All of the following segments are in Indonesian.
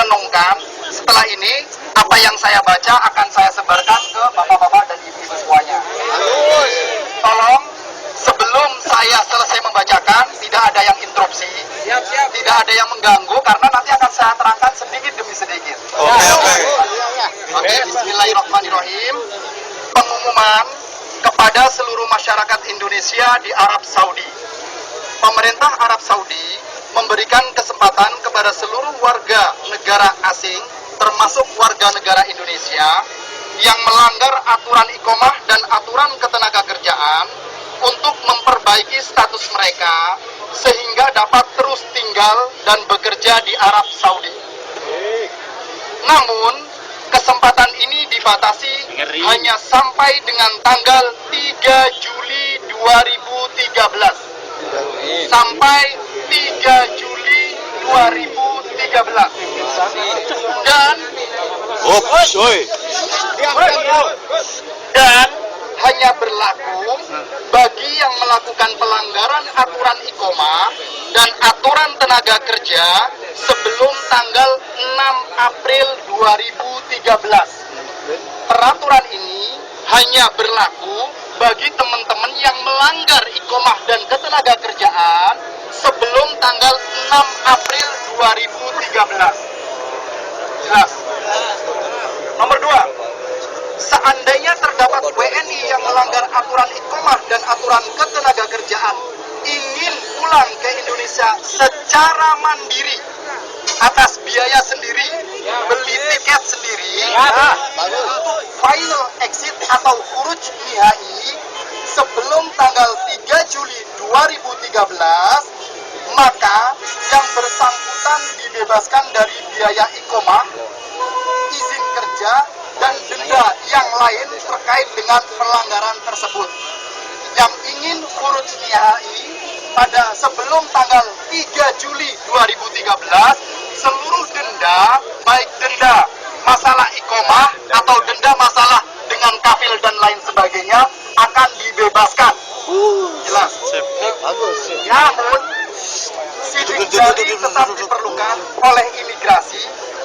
renungkan. Setelah ini, apa yang saya baca akan saya sebarkan ke bapak-bapak dan ibu-ibu semuanya. Tolong, sebelum saya selesai membacakan, tidak ada yang interupsi, tidak ada yang mengganggu, karena nanti akan saya terangkan sedikit demi sedikit. Oke, bismillahirrahmanirrahim. Pengumuman kepada seluruh masyarakat Indonesia di Arab Saudi. Pemerintah Arab Saudi memberikan kesempatan kepada seluruh warga negara asing, termasuk warga negara Indonesia, yang melanggar aturan iqomah dan aturan ketenagakerjaan untuk memperbaiki status mereka sehingga dapat terus tinggal dan bekerja di Arab Saudi. Namun, kesempatan ini dibatasi hanya sampai dengan tanggal 3 Juli 2013. Sampai 3 Juli 2013. Dan hanya berlaku bagi yang melakukan pelanggaran aturan iqomah dan aturan tenaga kerja sebelum tanggal 6 April 2013. Peraturan ini hanya berlaku bagi teman-teman yang melanggar iqomah dan ketenaga kerjaan sebelum tanggal 6 April 2013. Jelas? Nomor 2. Seandainya terdapat WNI yang melanggar aturan iqomah dan aturan ketenaga kerjaan ingin pulang ke Indonesia secara mandiri atas biaya sendiri, beli tiket sendiri untuk final exit atau khuruj nihai sebelum tanggal 3 Juli 2013, maka yang bersangkutan dibebaskan dari biaya iqomah, izin kerja, dan denda yang lain terkait dengan pelanggaran tersebut. Yang ingin khuruj nihai pada sebelum tanggal 3 Juli 2013, seluruh denda, baik denda masalah iqomah atau denda masalah dengan kafil dan lain sebagainya, akan dibebaskan. Jelas? Namun, sidik jari tetap diperlukan oleh imigrasi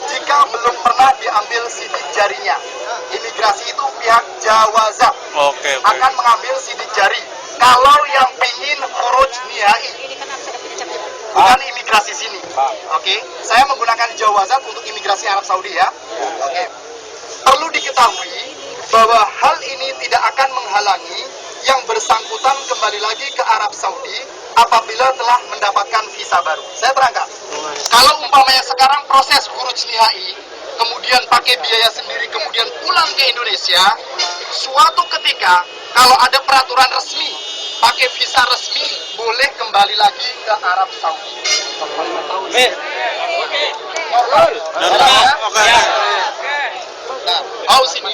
jika belum pernah diambil sidik jarinya. Imigrasi itu pihak jawazat akan mengambil sidik jari kalau yang ingin khuruj nihai, bukan imigrasi sini. Oke, saya menggunakan jawazat untuk imigrasi Arab Saudi ya. Oke. Perlu diketahui bahwa hal ini tidak akan menghalangi yang bersangkutan kembali lagi ke Arab Saudi apabila telah mendapatkan visa baru. Saya terangkan. Kalau umpamanya sekarang proses khuruj nihai, kemudian pakai biaya sendiri, kemudian pulang ke Indonesia, suatu ketika kalau ada peraturan resmi, pakai visa resmi, boleh kembali lagi ke Arab Saudi. Mau sini.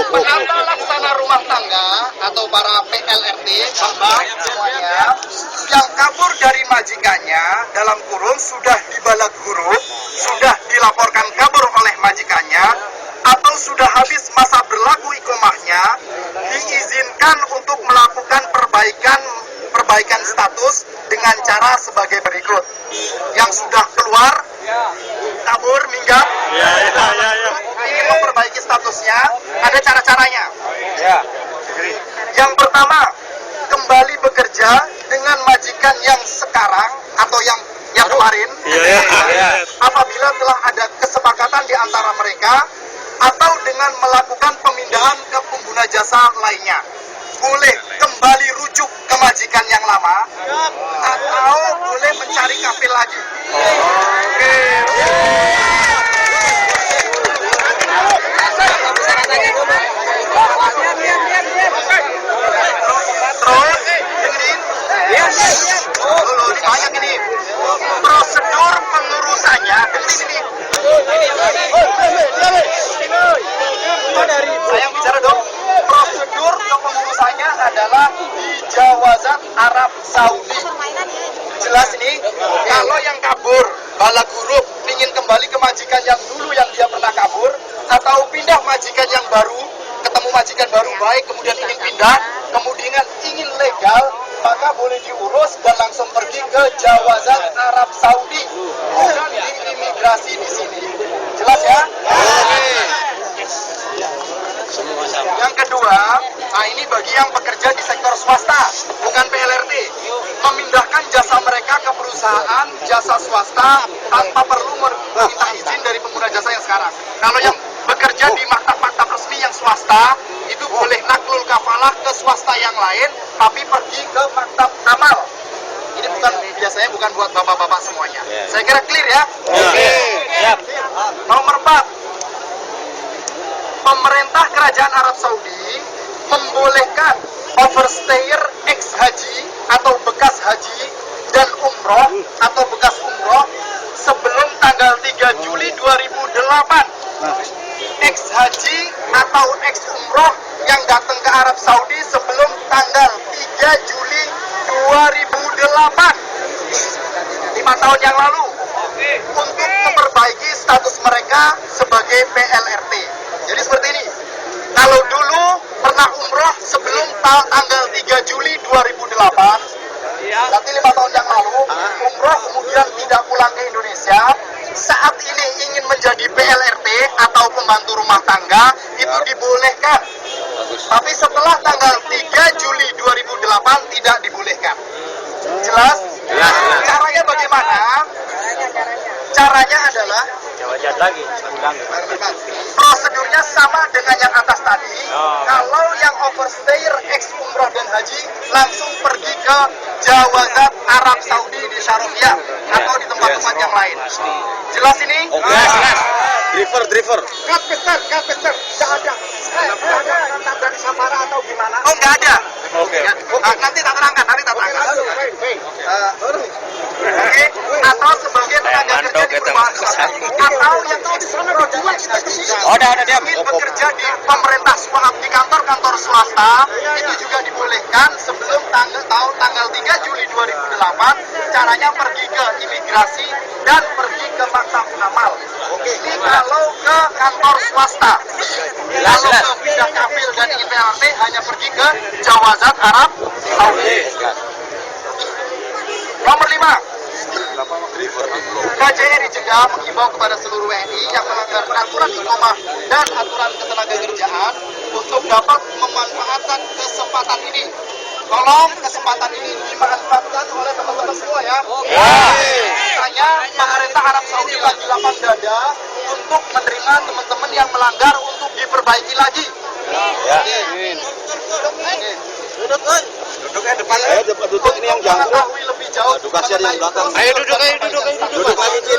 Penata laksana rumah tangga atau para PLRT, Bapak semuanya, yang kabur dari majikannya dalam kurung sudah dibalat huruf, sudah dilaporkan kabur oleh majikannya, atau sudah habis masa berlaku iqomahnya, diizinkan untuk melakukan perbaikan status dengan cara sebagai berikut. Yang sudah keluar, kabur, minggat, ingin memperbaiki statusnya, ada cara-caranya. Yang pertama, kembali bekerja dengan majikan yang sekarang atau yang kemarin, apabila telah ada kesepakatan di antara mereka, atau dengan melakukan pemindahan ke pengguna jasa lainnya. Boleh kembali rujuk ke majikan yang lama, atau boleh mencari kafil lagi. Terus, banyak ini. Prosedur pengurusannya, saya bicara dong. Prosedur pengurusannya adalah di Jawazat Arab Saudi. Jelas ini, kalau yang kabur, balak huruf, ingin kembali ke majikan yang dulu yang dia pernah kabur, atau pindah majikan yang baru, ketemu majikan baru baik, kemudian ingin pindah, kemudian ingin legal, maka boleh diurus dan langsung pergi ke Jawazat Arab Saudi dan diimigrasi di sini. Jelas ya? Yang kedua, nah ini bagi yang bekerja di sektor swasta, bukan PLRT, memindahkan jasa mereka ke perusahaan jasa swasta tanpa perlu meminta izin dari pengguna jasa yang sekarang. Kalau yang bekerja di maktab-maktab resmi yang swasta, itu boleh naklul kafalah ke swasta yang lain, tapi pergi ke maktab amal. Ini biasanya bukan buat bapak-bapak semuanya. Saya kira clear ya? Nomor 4. Pemerintah Kerajaan Arab Saudi membolehkan overstayer ex-haji atau bekas haji dan umroh atau bekas umroh sebelum tanggal 3 Juli 2008. Ex-haji atau ex-umroh yang datang ke Arab Saudi sebelum tanggal 3 Juli 2008, 5 tahun yang lalu, untuk memperbaiki status mereka sebagai PLRT. Jadi seperti ini, kalau dulu pernah umroh sebelum tanggal 3 Juli 2008, berarti 5 tahun yang lalu, umroh kemudian tidak pulang ke Indonesia, saat ini ingin menjadi PLRT atau pembantu rumah tangga, itu dibolehkan. Tapi setelah tanggal 3 Juli 2008 tidak dibolehkan. Jelas? Caranya bagaimana? Caranya adalah prosedurnya sama dengan yang atas tadi. Kalau yang overstayer ex umroh dan haji langsung pergi ke Jawazat Arab Saudi di Syarofiyah atau di tempat-tempat yang lain. Jelas ini? Driver. Kat besar, nggak ada. Ada dari Safara atau gimana? Oh, nggak ada. Oke. Nanti tak terangkan. Oke. Atau sebagai tenaga kerja di perusahaan atau yang ingin bekerja di pemerintah di kantor-kantor swasta, itu juga dibolehkan sebelum tanggal 3 Juli 2008. Caranya pergi ke imigrasi dan pergi ke maktab amal. Ini kalau ke kantor swasta. Kalau ke bidang kafil dan ingin PLRT hanya pergi ke Jawazat Arab Saudi. Nomor 5. KJRI Jeddah mengimbau kepada seluruh WNI yang melanggar aturan iqamah dan aturan ketenagakerjaan untuk dapat memanfaatkan kesempatan ini. Tolong kesempatan ini dimanfaatkan oleh teman-teman semua ya. Makanya pemerintah Arab Saudi lagi lapang dada untuk menerima teman-teman yang melanggar untuk diperbaiki lagi. Duduknya depan. Ayo duduk ini yang jauh. Mengetahui lebih jauh. Kasihan yang belakang. Ayo duduk lagi.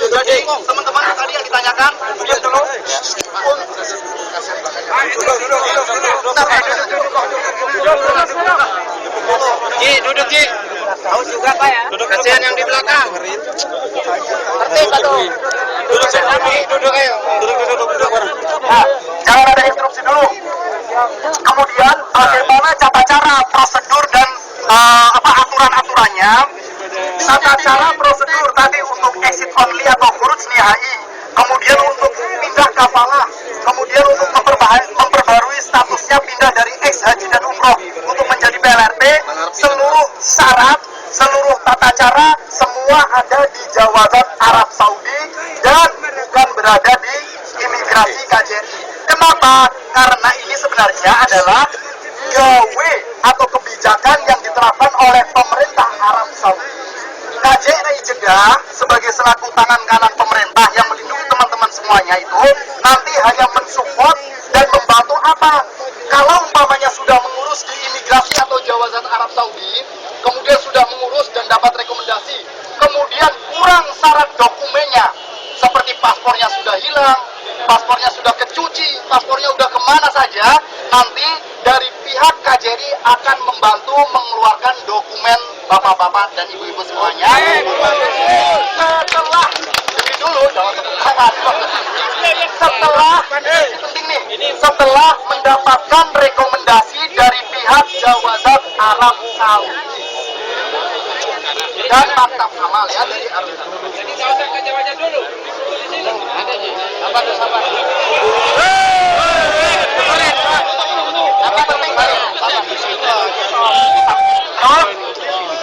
Jadi teman-teman tadi yang ditanyakan, diam dulu. Duduk. Tahu juga Pak ya. Kasihan yang di belakang. Ngerti Pak tuh. Duduk ayo. Duduk. Nah, jangan ada instruksi dulu. Kemudian bagaimana tata cara, prosedur dan aturan-aturannya. Tata cara prosedur tadi untuk exit only atau khuruj nihai, kemudian untuk pindah kafalah, kemudian untuk memperbarui statusnya pindah dari ex haji dan umroh untuk menjadi PLRT, seluruh syarat, seluruh tata cara semua ada di Jawazat Arab Saudi dan bukan berada di imigrasi KJRI. Kenapa? Karena ini sebenarnya adalah gawe atau kebijakan yang diterapkan oleh pemerintah Arab Saudi. KJRI Jeddah sebagai selaku tangan kanan pemerintah yang melindungi teman-teman semuanya itu nanti hanya mensupport dan membantu apa? Kalau umpamanya sudah mengurus di imigrasi atau Jawazat Arab Saudi, kemudian sudah mengurus dan dapat rekomendasi, kemudian kurang syarat dokumennya, seperti paspornya sudah hilang, paspornya sudah kecuci, paspornya udah kemana saja, nanti dari pihak KJRI akan membantu mengeluarkan dokumen bapak-bapak dan ibu-ibu semuanya. Setelah jadi dulu, setelah mendapatkan rekomendasi dari pihak Jawazat Arab Saudi dan maktab amal ya dari Arab Saudi. Jadi nggak usah ke Jawa dulu. Sabar. Tapi penting banget.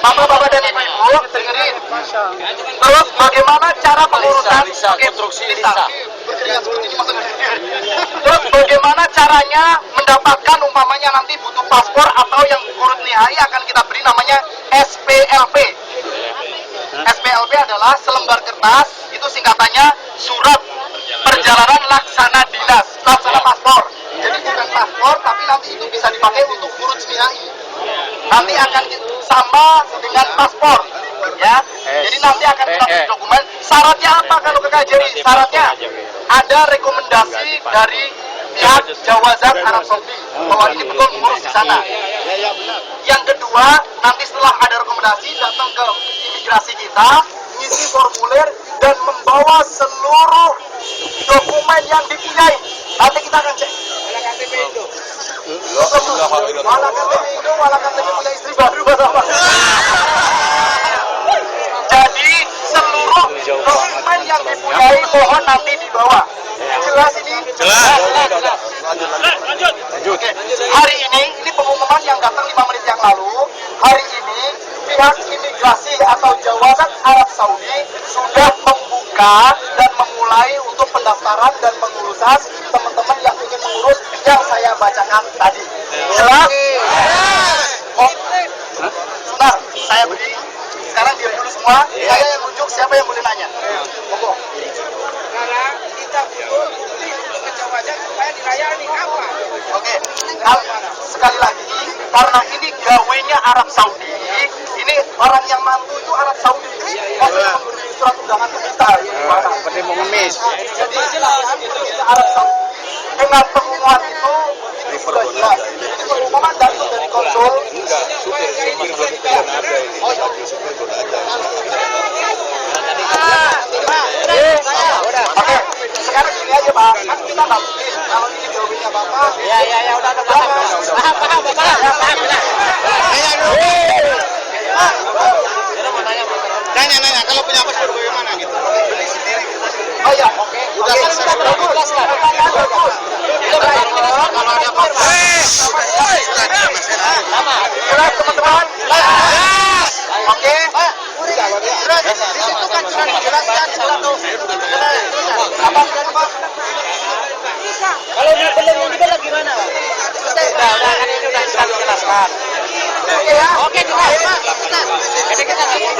Bapak-bapak dan ibu-ibu, dengerin. Terus bagaimana cara pengurusan Terus bagaimana caranya mendapatkan umpamanya nanti butuh paspor atau yang gurut nihai akan kita beri namanya SPLP. SPLP adalah selembar kertas, itu singkatannya surat perjalanan laksana dinas, laksana paspor. Jadi bukan paspor, tapi nanti itu bisa dipakai untuk gurut nihai. Nanti akan sama dengan paspor, ya. Jadi nanti akan kita beri dokumen. Syaratnya apa kalau ke KJRI? Syaratnya ada rekomendasi dari pihak Jawazat Arab Saudi bahwa ini betul mengurus di sana. Yang kedua, nanti setelah ada rekomendasi datang ke imigrasi kita, ngisi formulir dan membawa seluruh dokumen yang dipunyai. Nanti kita akan cek. Wala KTP itu, wala KTP punya istri baru Bapak. Jadi seluruh dokumen yang dipunyai mohon nanti dibawa. Jelas ini? Jelas. Oke. Hari ini pengumuman yang datang 5 menit yang lalu. Hari ini pihak imigrasi atau Jawazat Arab Saudi sudah membuka dan memulai untuk pendaftaran dan pengurusan teman-teman yang ingin mengurus yang saya bacakan tadi. Jelas? Oh, sebentar, saya beri. Sekarang diri dulu semua. Saya yang nunjuk, siapa yang boleh nanya? Monggo. Sekarang kita butuh bukti untuk ke Jawazat supaya dilayani apa? Oke, sekali lagi, karena ini gawainya Arab Saudi, ini orang yang mampu itu Arab Saudi. Maksudnya memberi surat undangan ke kita. Seperti mengemis. Jadi kita Arab Saudi dengan pengumuman itu sudah jelas. Ini pengumuman datang dari konsul. Oke, sekarang gini aja Pak, kan kita nggak mungkin kalau ini gawainya Bapak. Ya, udah paham. Nanya, kalau punya paspor bagaimana gitu? Oh ya, oke. Udah selesai. Bagus. Kalau ada paspor. Jelas teman-teman? Oke. Di situ kan sudah dijelaskan satu. Apa? Kalau belum ini kan gimana? Udah kan ini udah kita jelaskan. Oke ya. Oke, jelas. Jadi kita nggak mau